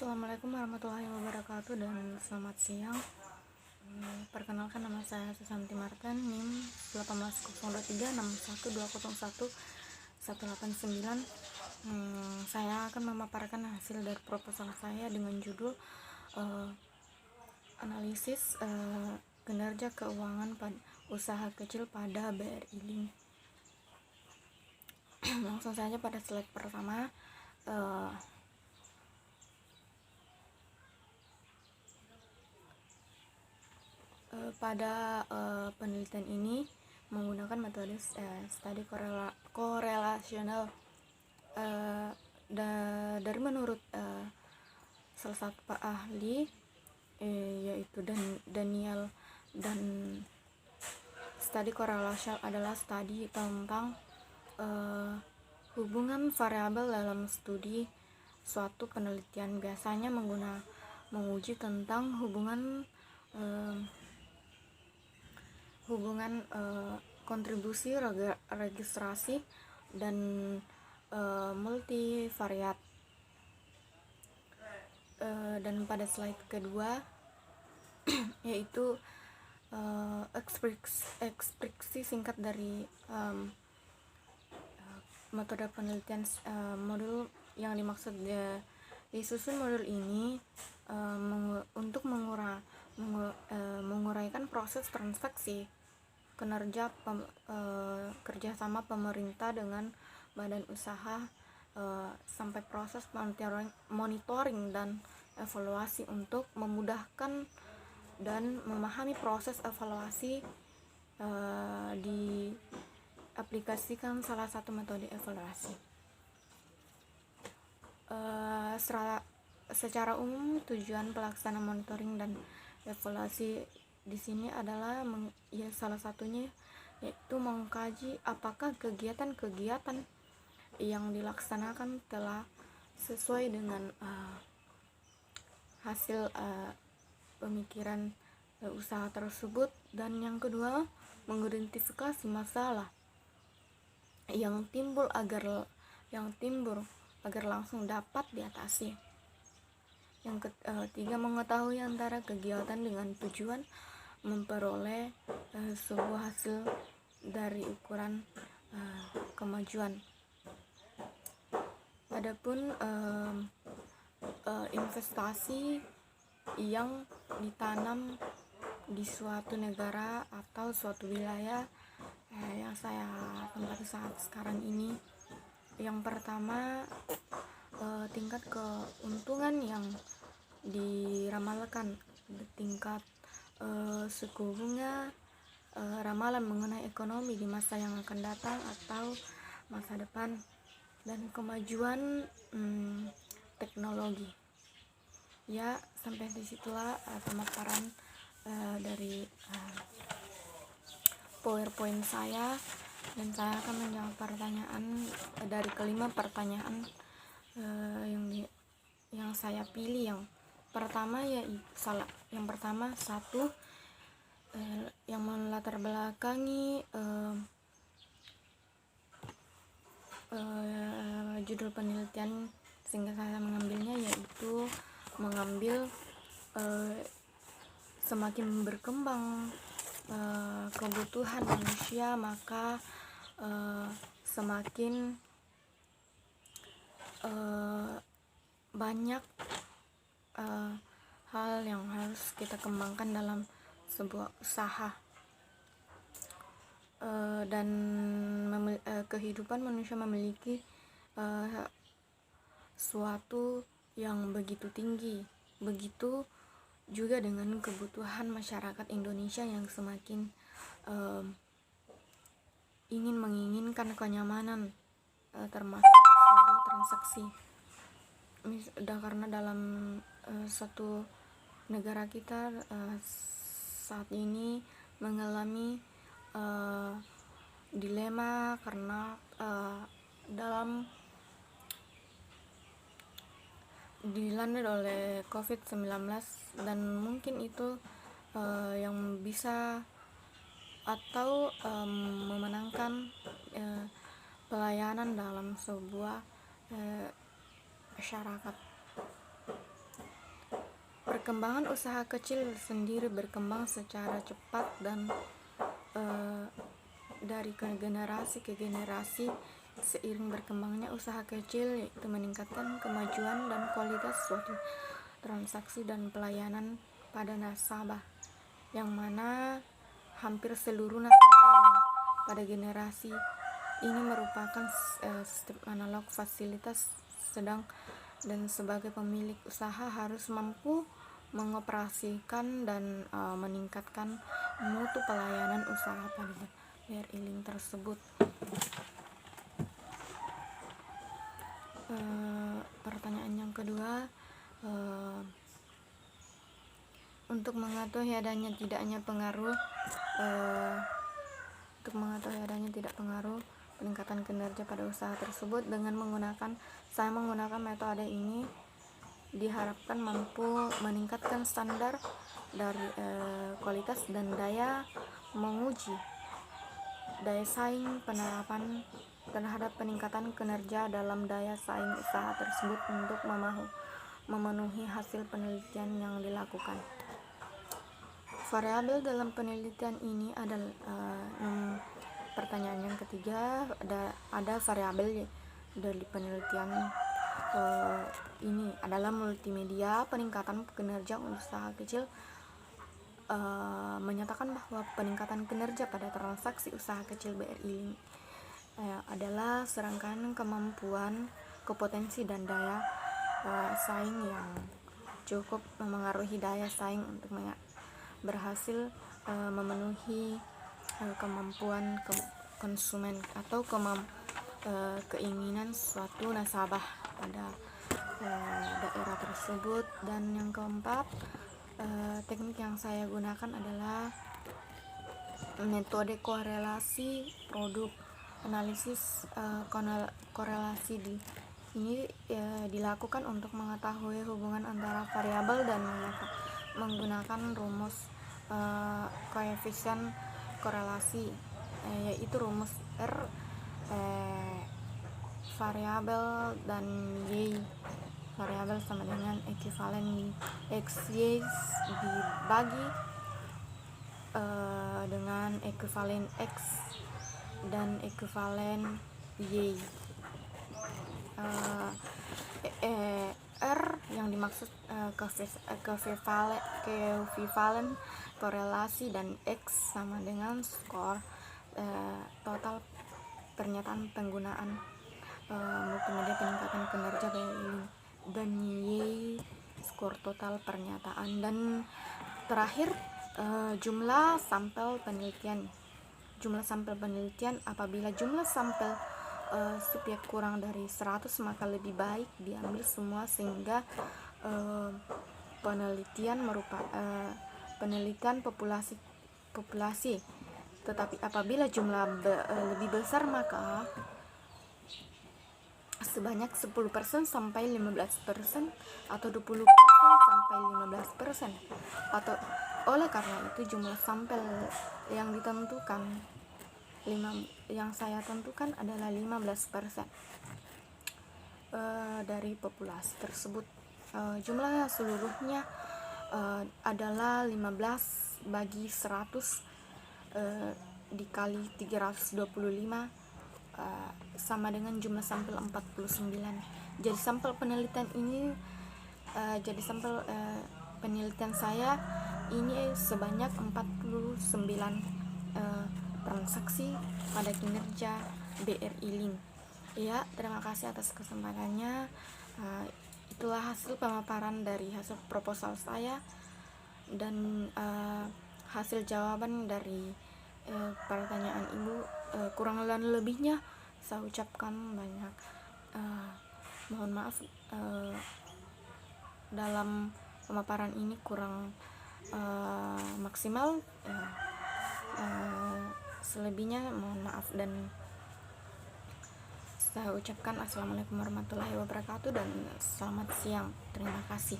Assalamualaikum warahmatullahi wabarakatuh dan selamat siang. Perkenalkan, nama saya Susanti Martin, NIM 180361201 Saya akan memaparkan hasil dari proposal saya dengan judul analisis kinerja keuangan usaha kecil pada BRI Link. Langsung saja pada slide pertama. Pada penelitian ini menggunakan metode studi korelasional dari menurut salah satu ahli yaitu Daniel, dan studi korelasional adalah studi tentang hubungan variabel dalam studi suatu penelitian, biasanya menguji tentang hubungan kontribusi registrasi dan multivariat. Dan pada slide kedua yaitu ekspresi singkat dari metode penelitian modul yang dimaksud disusun modul ini untuk menguraikan proses transaksi kerjasama pemerintah dengan badan usaha sampai proses monitoring dan evaluasi untuk memudahkan dan memahami proses evaluasi diaplikasikan salah satu metode evaluasi. Secara umum tujuan pelaksanaan monitoring dan evaluasi di sini adalah salah satunya yaitu mengkaji apakah kegiatan-kegiatan yang dilaksanakan telah sesuai dengan hasil pemikiran usaha tersebut, dan yang kedua mengidentifikasi masalah yang timbul agar langsung dapat diatasi. Yang ketiga, mengetahui antara kegiatan dengan tujuan memperoleh sebuah hasil dari ukuran kemajuan. Adapun investasi yang ditanam di suatu negara atau suatu wilayah yang saya tempati saat sekarang ini, yang pertama tingkat keuntungan yang diramalkan, tingkat suku bunga, ramalan mengenai ekonomi di masa yang akan datang atau masa depan, dan kemajuan teknologi. Ya, sampai disitulah pemaparan dari PowerPoint saya, dan saya akan menjawab pertanyaan dari kelima pertanyaan yang saya pilih. Yang pertama satu, yang melatar belakangi judul penelitian sehingga saya mengambilnya, yaitu mengambil semakin berkembang kebutuhan manusia, maka semakin banyak hal yang harus kita kembangkan dalam sebuah usaha, dan kehidupan manusia memiliki suatu yang begitu tinggi. Begitu juga dengan kebutuhan masyarakat Indonesia yang semakin menginginkan kenyamanan termasuk sebuah transaksi. Karena dalam satu negara kita saat ini mengalami dilema karena dilanda oleh COVID-19, dan mungkin itu yang bisa atau memenangkan pelayanan dalam sebuah masyarakat. Perkembangan usaha kecil sendiri berkembang secara cepat dan dari generasi ke generasi. Seiring berkembangnya usaha kecil, yaitu meningkatkan kemajuan dan kualitas suatu transaksi dan pelayanan pada nasabah, yang mana hampir seluruh nasabah yang pada generasi ini merupakan sistem analog fasilitas sedang, dan sebagai pemilik usaha harus mampu mengoperasikan dan meningkatkan mutu pelayanan usaha pada BRI Link tersebut. Pertanyaan yang kedua, untuk mengetahui adanya tidaknya pengaruh peningkatan kinerja pada usaha tersebut dengan menggunakan metode ini, diharapkan mampu meningkatkan standar dari kualitas dan daya menguji daya saing penerapan terhadap peningkatan kinerja dalam daya saing usaha tersebut untuk memenuhi hasil penelitian yang dilakukan. Variabel dalam penelitian ini adalah pertanyaan yang ketiga, ada variabel dari penelitian ini adalah multimedia. Peningkatan kinerja usaha kecil menyatakan bahwa peningkatan kinerja pada transaksi usaha kecil BRI adalah serangkaian kemampuan, kompetensi dan daya saing yang cukup memengaruhi daya saing untuk berhasil memenuhi kemampuan konsumen atau keinginan suatu nasabah pada daerah tersebut. Dan yang keempat, teknik yang saya gunakan adalah metode korelasi produk. Analisis korelasi ini dilakukan untuk mengetahui hubungan antara variabel dan menggunakan rumus koefisien korelasi, yaitu rumus R variabel dan Y variabel sama dengan ekuivalen XY dibagi dengan ekuivalen X dan ekuivalen Y. R yang dimaksud koefisien korelasi, dan X sama dengan skor total pernyataan penggunaan multimedia peningkatan kinerja BRI, dan Y skor total pernyataan. Dan terakhir, jumlah sampel penelitian. Apabila jumlah sampel subjek kurang dari 100, maka lebih baik diambil semua, sehingga penelitian populasi. Tetapi apabila jumlah lebih besar, maka sebanyak 10% sampai 15% atau 20% sampai 15%. Atau oleh karena itu jumlah sampel yang saya tentukan adalah 15% dari populasi tersebut. Jumlahnya seluruhnya adalah 15 bagi 100 dikali 325 sama dengan jumlah sampel 49. Jadi sampel penelitian saya ini sebanyak 49 transaksi pada kinerja BRI Link. Ya, terima kasih atas kesempatannya. Itulah hasil pemaparan dari hasil proposal saya dan hasil jawaban dari pertanyaan Ibu. Kurang dan lebihnya saya ucapkan banyak mohon maaf dalam pemaparan ini kurang maksimal. Selebihnya mohon maaf, dan saya ucapkan assalamualaikum warahmatullahi wabarakatuh dan selamat siang. Terima kasih.